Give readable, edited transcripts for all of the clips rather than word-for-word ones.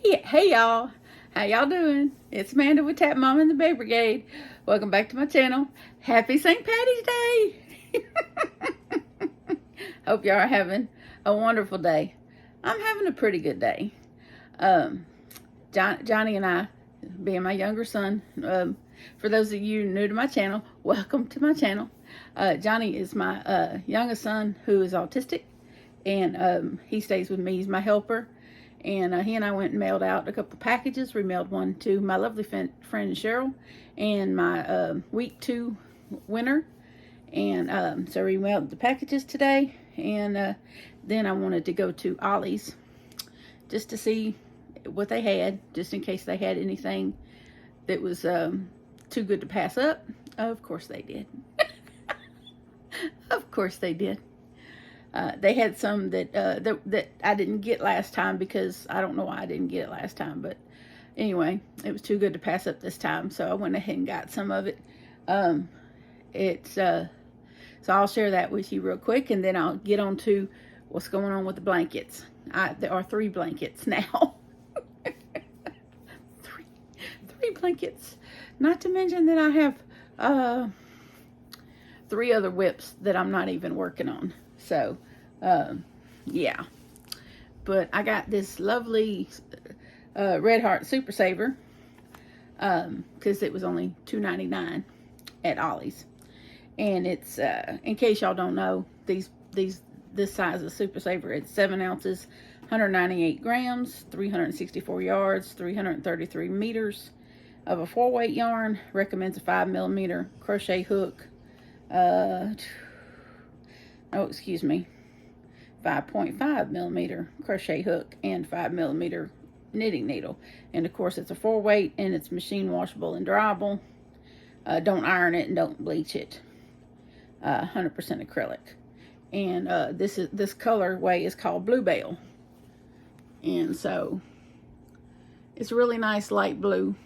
Hey y'all, how y'all doing? It's Amanda with Tap Mom and the Baby Brigade. Welcome back to my channel. Happy St. Patty's Day! Hope y'all are having a wonderful day. I'm having a pretty good day. Johnny and I, being my younger son, for those of you new to my channel, welcome to my channel. Johnny is my youngest son who is autistic, and he stays with me. He's my helper. And he and I went and mailed out a couple of packages. We mailed one to my lovely friend Cheryl and my week 2 winner. And so we mailed the packages today. And then I wanted to go to Ollie's just to see what they had, just in case they had anything that was too good to pass up. Of course they did. Of course they did. They had some that I didn't get last time, because I don't know why I didn't get it last time, but anyway, it was too good to pass up this time, so I went ahead and got some of it. So I'll share that with you real quick, and then I'll get on to what's going on with the blankets. There are 3 blankets now. three blankets, not to mention that I have 3 other whips that I'm not even working on. So yeah, but I got this lovely Red Heart Super Saver because it was only $2.99 at Ollie's, and it's in case y'all don't know, this size of Super Saver, it's 7 ounces, 198 grams, 364 yards, 333 meters of a 4-weight yarn. Recommends a 5mm crochet hook. 5.5mm crochet hook and 5mm knitting needle. And of course it's a 4-weight, and it's machine washable and dryable. Don't iron it and don't bleach it. 100% acrylic. And this colorway is called Bluebell. And so it's a really nice light blue.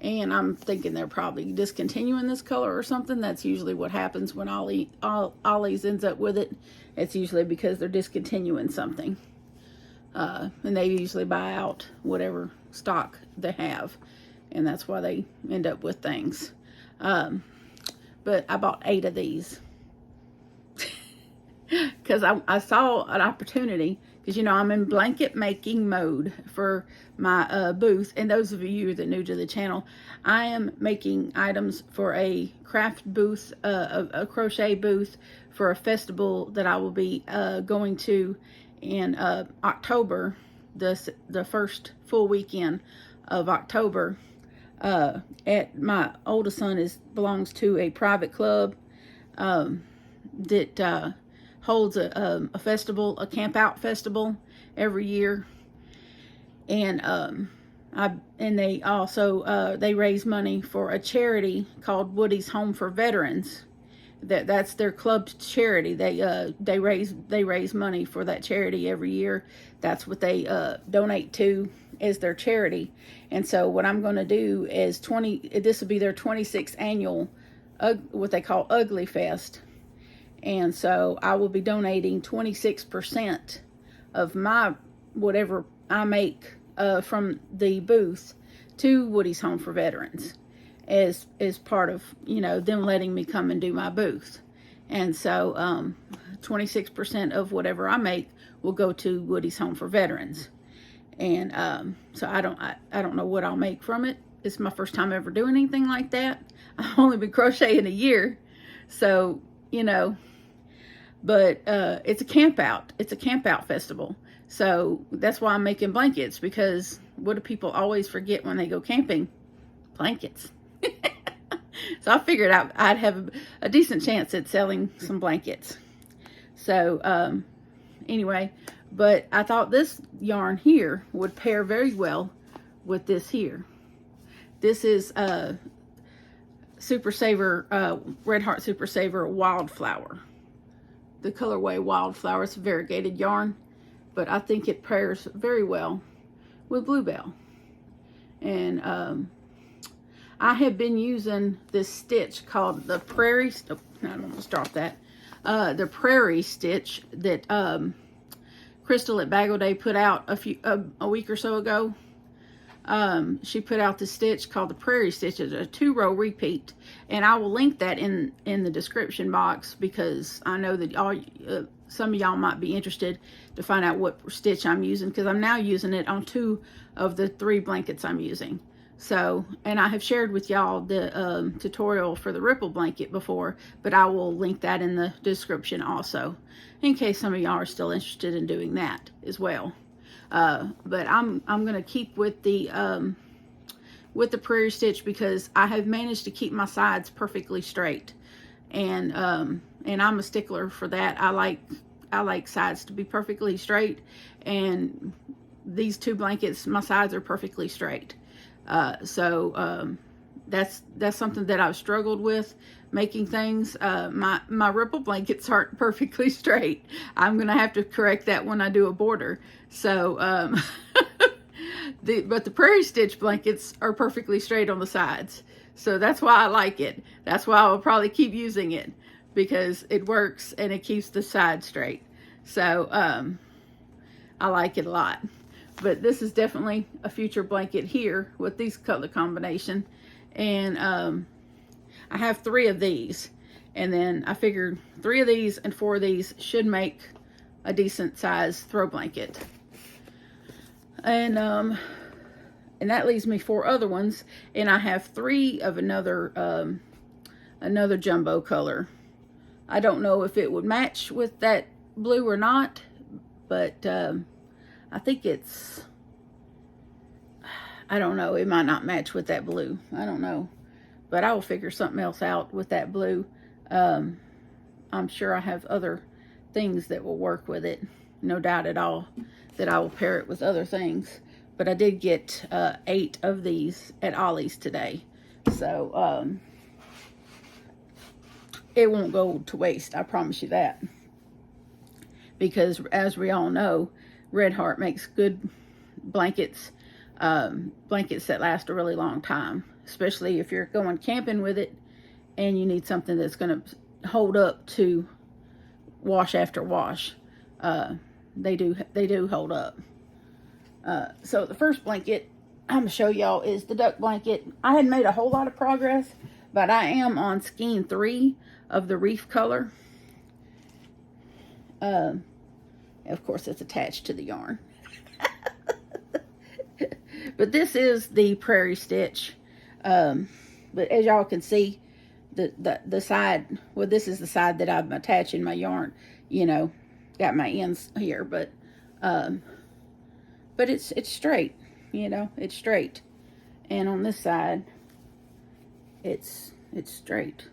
And I'm thinking they're probably discontinuing this color or something. That's usually what happens when Ollie's ends up with it. It's usually because they're discontinuing something. And they usually buy out whatever stock they have. And that's why they end up with things. But I bought 8 of these. Because I saw an opportunity. Because, you know, I'm in blanket making mode for my booth. And those of you that are new to the channel, I am making items for a craft booth, a crochet booth for a festival that I will be going to in October, the first full weekend of October. At my oldest son belongs to a private club that holds a festival, a camp out festival every year. And they also they raise money for a charity called Woody's Home for Veterans. That's their club's charity. They raise money for that charity every year. That's what they donate to as their charity. And so what I'm going to do is this will be their 26th annual what they call Ugly Fest. And so I will be donating 26% of my whatever I make from the booth to Woody's Home for Veterans as part of, you know, them letting me come and do my booth. And so 26% of whatever I make will go to Woody's Home for Veterans. And so I don't know what I'll make from it. It's my first time ever doing anything like that. I've only been crocheting a year, so you know. But it's a camp out. It's a camp out festival. So that's why I'm making blankets, because what do people always forget when they go camping? Blankets. So I figured I'd have a decent chance at selling some blankets. So anyway, but I thought this yarn here would pair very well with this here. This is Super Saver, Red Heart Super Saver Wildflower. The colorway Wildflower. It's a variegated yarn, but I think it pairs very well with Bluebell. And I have been using this stitch called the Prairie. I don't want to start that. The Prairie stitch that Crystal at Bagel Day put out a week or so ago. She put out this stitch called the Prairie stitch. It's a 2-row repeat, and I will link that in the description box, because I know that some of y'all might be interested to find out what stitch I'm using, because I'm now using it on 2 of the 3 blankets I'm using. So, and I have shared with y'all the tutorial for the ripple blanket before, but I will link that in the description also, in case some of y'all are still interested in doing that as well. But I'm gonna keep with the Prairie stitch, because I have managed to keep my sides perfectly straight, and I'm a stickler for that. I like sides to be perfectly straight, and these 2 blankets, my sides are perfectly straight. So that's something that I've struggled with, making things. My ripple blankets aren't perfectly straight. I'm gonna have to correct that when I do a border. So but the Prairie stitch blankets are perfectly straight on the sides, so that's why I like it. That's why I'll probably keep using it, because it works and it keeps the sides straight. So I like it a lot. But this is definitely a future blanket here with these color combination. And I have 3 of these, and then I figured 3 of these and 4 of these should make a decent size throw blanket. And that leaves me 4 other ones, and I have 3 of another jumbo color. I don't know if it would match with that blue or not, but I think I don't know, it might not match with that blue. I don't know, but I will figure something else out with that blue. I'm sure I have other things that will work with it, no doubt at all, that I will pair it with other things. But I did get 8 of these at Ollie's today, so it won't go to waste, I promise you that. Because as we all know, Red Heart makes good blankets, blankets that last a really long time, especially if you're going camping with it and you need something that's going to hold up to wash after wash. They do hold up. So the first blanket I'm gonna show y'all is the duck blanket. I hadn't made a whole lot of progress, but I am on skein 3 of the reef color. Of course, it's attached to the yarn. But this is the Prairie stitch. But as y'all can see, the side, well, this is the side that I'm attaching my yarn, you know, got my ends here, but it's straight, you know, it's straight. And on this side, it's straight.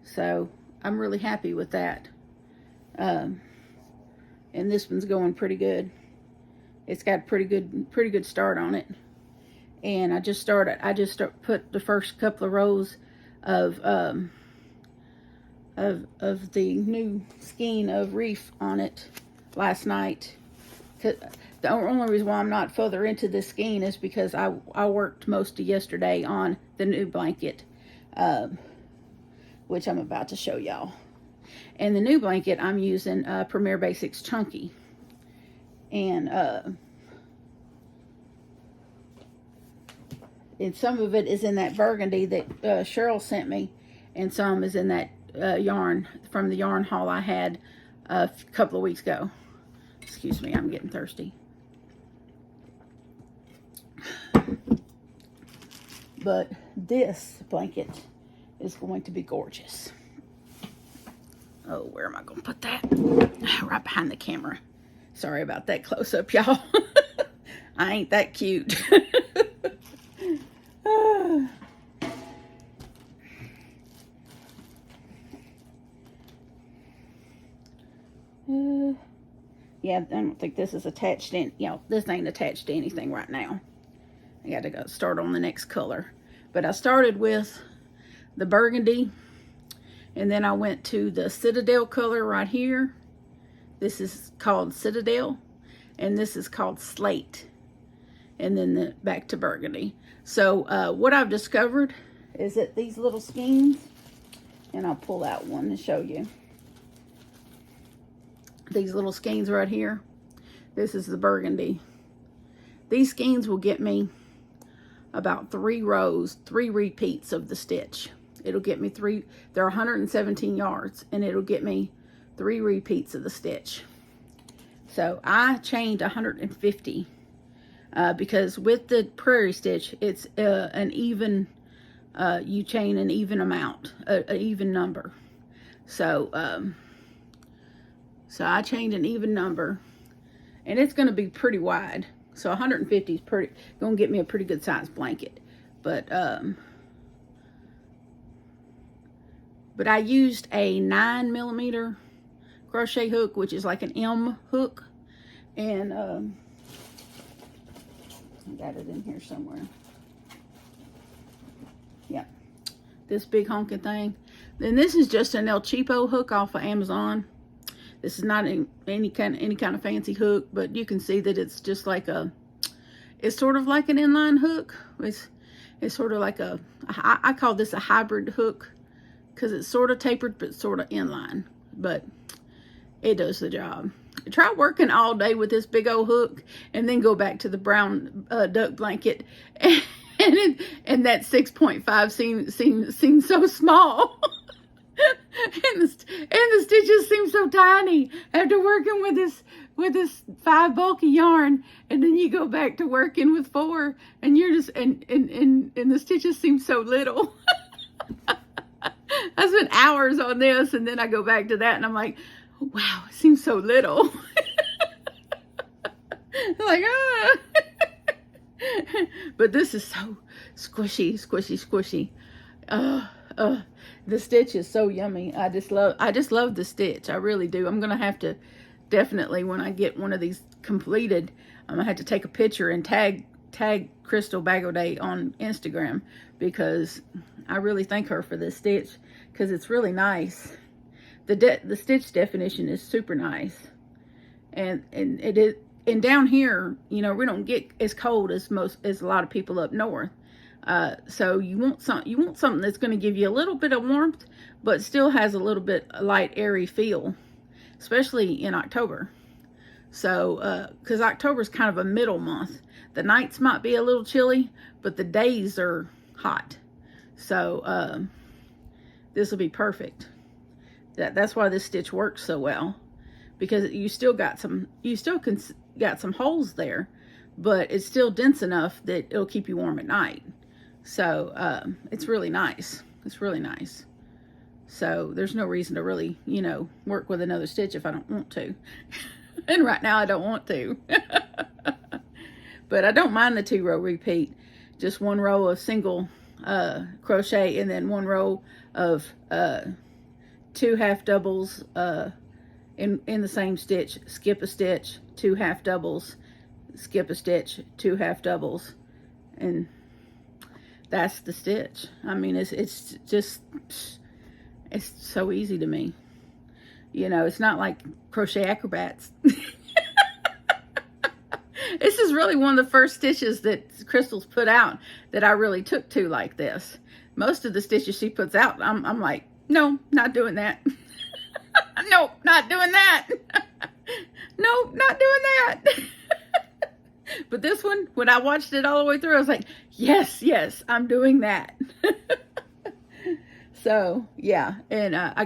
So I'm really happy with that. And this one's going pretty good. It's got a pretty good start on it. And I just put the first couple of rows of the new skein of reef on it last night. The only reason why I'm not further into this skein is because I worked most of yesterday on the new blanket, which I'm about to show y'all. And the new blanket, I'm using Premier Basics Chunky. And some of it is in that burgundy that Cheryl sent me, and some is in that yarn from the yarn haul I had a couple of weeks ago. Excuse me, I'm getting thirsty. But this blanket is going to be gorgeous. Oh, where am I going to put that? Right behind the camera. Sorry about that close-up, y'all. I ain't that cute. Yeah, I don't think this is attached in, you know, this ain't attached to anything right now. I got to go start on the next color. But I started with the burgundy, and then I went to the Citadel color right here. This is called Citadel, and this is called Slate. And then back to burgundy. So what I've discovered is that these little skeins, and I'll pull out one to show you. These little skeins right here, This is the burgundy. These skeins will get me about 3 rows, 3 repeats of the stitch. It'll get me 3, they're 117 yards, and it'll get me 3 repeats of the stitch. So I chained 150 because with the Prairie stitch, it's an even, you chain an even amount, an even number. So, so I chained an even number, and it's going to be pretty wide. So 150 is pretty, going to get me a pretty good size blanket. But I used a 9mm crochet hook, which is like an M hook. And I got it in here somewhere. Yeah, this big honking thing. Then this is just an El Cheapo hook off of Amazon. This is not any kind of fancy hook, but you can see that it's just like it's sort of like an inline hook. It's sort of like I call this a hybrid hook because it's sort of tapered but sort of inline, but it does the job. Try working all day with this big old hook and then go back to the brown duck blanket and that 6.5 seems so small. and the stitches seem so tiny after working with this 5 bulky yarn, and then you go back to working with 4 and you're just and the stitches seem so little. I spent hours on this, and then I go back to that and I'm like, wow, it seems so little. Like, but this is so squishy, squishy, squishy. The stitch is so yummy. I just love the stitch. I really do. I'm gonna have to definitely, when I get one of these completed, I'm gonna have to take a picture and tag Crystal Bagoday on Instagram, because I really thank her for this stitch, because it's really nice. The stitch definition is super nice, and it is. And down here, you know, we don't get as cold as a lot of people up north. So you want something that's going to give you a little bit of warmth, but still has a little bit light, airy feel, especially in October. So, because October is kind of a middle month. The nights might be a little chilly, but the days are hot. So, this will be perfect. That's why this stitch works so well, because you still got some holes there, but it's still dense enough that it'll keep you warm at night. So it's really nice. It's really nice. So there's no reason to really, you know, work with another stitch if I don't want to. And right now I don't want to. But I don't mind the 2-row repeat. Just 1 row of single crochet, and then 1 row of 2 half doubles in the same stitch. Skip a stitch, 2 half doubles, skip a stitch, 2 half doubles, and that's the stitch. I mean, it's so easy to me. You know, it's not like Crochet Acrobats. This is really one of the first stitches that Crystal's put out that I really took to like this. Most of the stitches she puts out, I'm like, no, not doing that. Nope, not doing that. Nope, not doing that. But this one, when I watched it all the way through, I was like, yes, I'm doing that. So, yeah. And I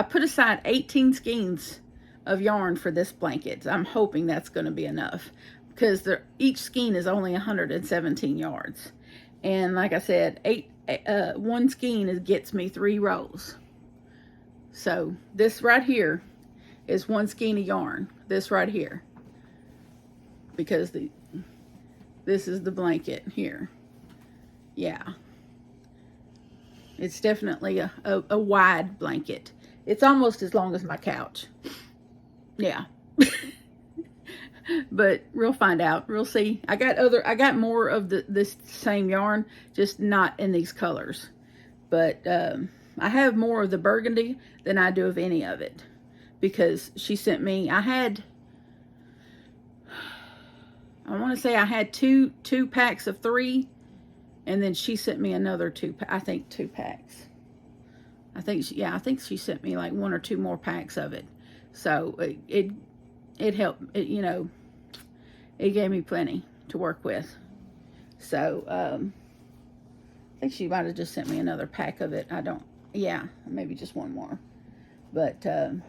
put aside 18 skeins of yarn for this blanket. I'm hoping that's going to be enough, because each skein is only 117 yards. And like I said, 1 skein gets me 3 rows. So this right here is 1 skein of yarn. This right here, because this is the blanket here. Yeah, it's definitely a wide blanket. It's almost as long as my couch. Yeah. But we'll find out. We'll see. I got more of this same yarn, just not in these colors. But I have more of the burgundy than I do of any of it, because she sent me, I want to say I had two packs of 3, and then she sent me another 2 packs. I think she sent me like 1 or 2 more packs of it. So it helped, you know, it gave me plenty to work with. So, I think she might have just sent me another pack of it. I don't, yeah, maybe just one more. But, and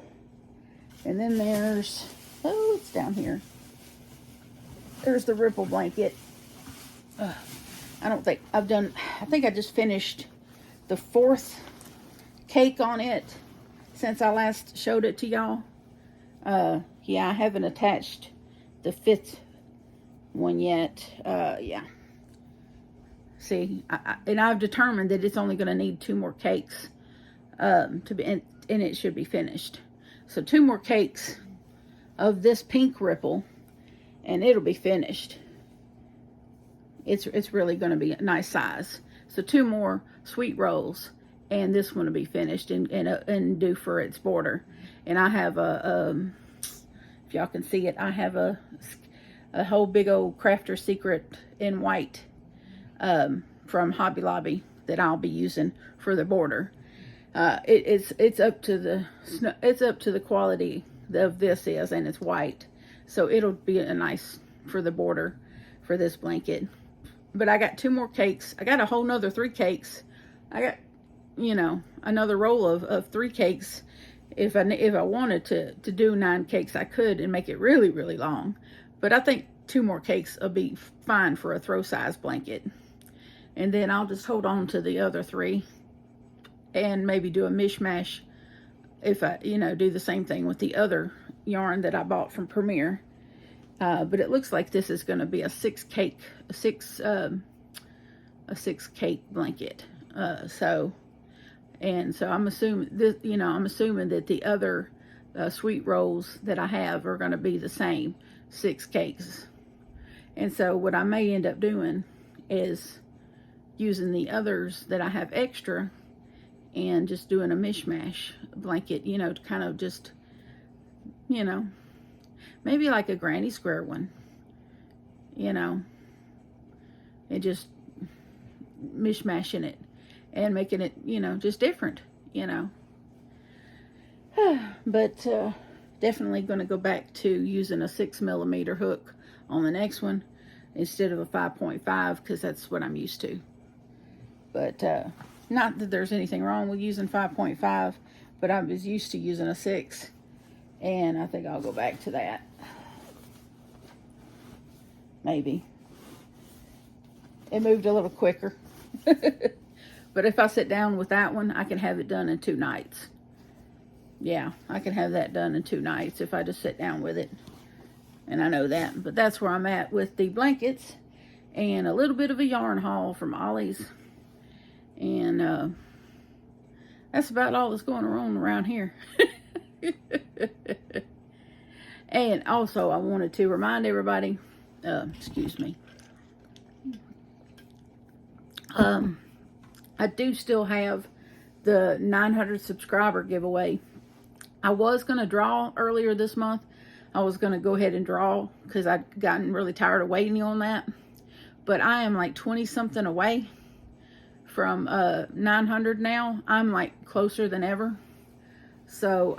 then there's, oh, it's down here. There's the ripple blanket. I don't think I've done, I think I just finished the 4th cake on it since I last showed it to y'all. Yeah, I haven't attached the 5th one yet. Yeah. See, and I've determined that it's only going to need 2 more cakes to be, and it should be finished. So 2 more cakes of this pink ripple, and it'll be finished. It's really going to be a nice size. So 2 more sweet rolls, and this one will be finished and due for its border. And I have if y'all can see it, I have a whole big old Crafter Secret in white from Hobby Lobby that I'll be using for the border. It's up to the quality of this is, and it's white, so it'll be a nice for the border for this blanket. But I got 2 more cakes. I got a whole nother 3 cakes. I got, you know, another roll of 3 cakes. If I wanted to do 9 cakes, I could and make it really, really long. But I think 2 more cakes will be fine for a throw size blanket. And then I'll just hold on to the other 3 and maybe do a mishmash if I, you know, do the same thing with the other yarn that I bought from Prairie. But it looks like this is going to be a 6 cake blanket. So I'm assuming this, you know, I'm assuming that the other sweet rolls that I have are going to be the same 6 cakes. And so what I may end up doing is using the others that I have extra and just doing a mishmash blanket, you know, to kind of just, you know, maybe like a granny square one, you know, and just mishmashing it and making it, you know, just different, you know. But definitely going to go back to using a 6mm hook on the next one instead of a 5.5 because that's what I'm used to. But not that there's anything wrong with using 5.5, but I was used to using a 6, and I think I'll go back to that. Maybe. It moved a little quicker. But if I sit down with that one, I can have it done in 2 nights. Yeah, I can have that done in 2 nights if I just sit down with it. And I know that. But that's where I'm at with the blankets and a little bit of a yarn haul from Ollie's. And that's about all that's going on around here. And also, I wanted to remind everybody, excuse me, I do still have the 900 subscriber giveaway. I was going to draw earlier this month. I was going to go ahead and draw because I'd gotten really tired of waiting on that. But I am like 20 something away from 900 now. I'm like closer than ever. So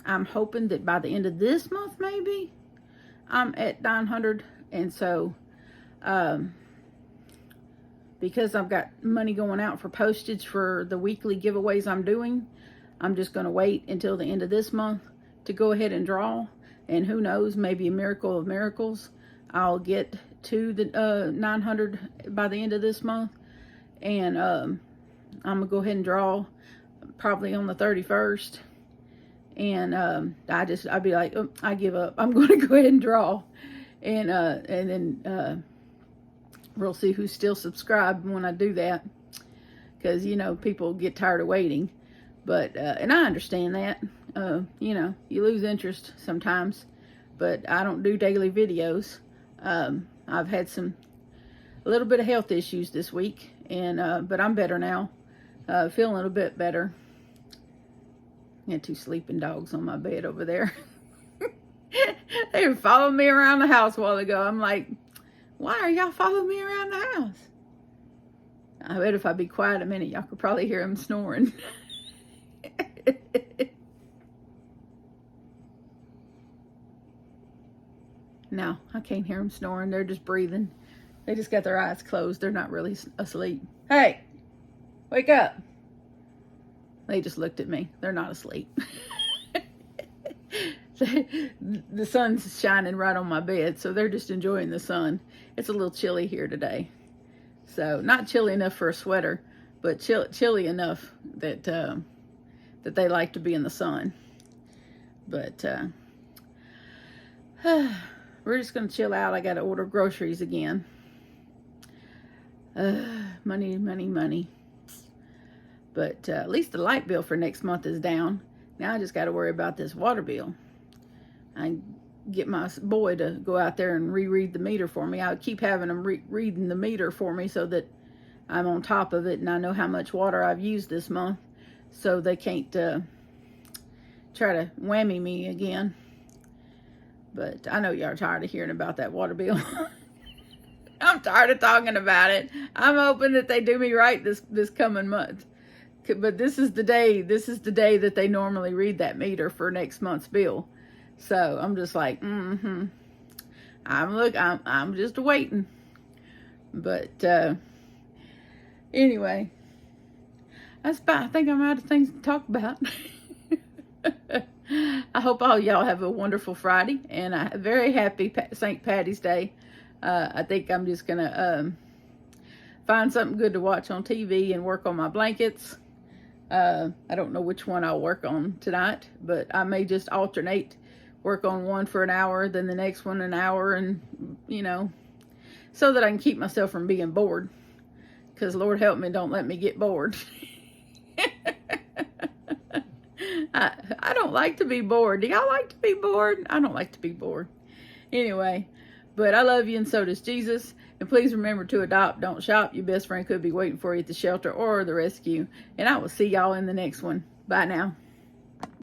I'm hoping that by the end of this month, maybe I'm at 900. And so because I've got money going out for postage for the weekly giveaways I'm doing, I'm just going to wait until the end of this month to go ahead and draw. And who knows, maybe a miracle of miracles, I'll get to the 900 by the end of this month. And I'm going to go ahead and draw probably on the 31st. And I'll be like, oh, I give up. I'm going to go ahead and draw. And then we'll see who's still subscribed when I do that. Because, you know, people get tired of waiting. But, and I understand that. You know, you lose interest sometimes. But I don't do daily videos. I've had a little bit of health issues this week. And, but I'm better now. Feeling a bit better. I had 2 sleeping dogs on my bed over there. They were following me around the house a while ago. I'm like, why are y'all following me around the house? I bet if I be quiet a minute, y'all could probably hear them snoring. No, I can't hear them snoring. They're just breathing. They just got their eyes closed. They're not really asleep. Hey, wake up. They just looked at me. They're not asleep. The sun's shining right on my bed, so they're just enjoying the sun. It's a little chilly here today. So not chilly enough for a sweater, but chilly enough that that they like to be in the sun. But we're just going to chill out. I got to order groceries again. Money, money, money. But at least the light bill for next month is down. Now I just got to worry about this water bill. I get my boy to go out there and reread the meter for me. I keep having him reading the meter for me so that I'm on top of it and I know how much water I've used this month, so they can't try to whammy me again. But I know y'all are tired of hearing about that water bill. I'm tired of talking about it. I'm hoping that they do me right this coming month. But this is the day that they normally read that meter for next month's bill. So I'm just like, I'm just waiting. But anyway, I think I'm out of things to talk about. I hope all y'all have a wonderful Friday and a very happy St. Patty's Day. I think I'm just gonna find something good to watch on TV and work on my blankets. I don't know which one I'll work on tonight, but I may just alternate, work on one for an hour, then the next one an hour, and so that I can keep myself from being bored. Because Lord help me, don't let me get bored. I don't like to be bored. Do y'all like to be bored? I don't like to be bored. Anyway, but I love you and so does Jesus. And please remember to adopt, don't shop. Your best friend could be waiting for you at the shelter or the rescue. And I will see y'all in the next one. Bye now.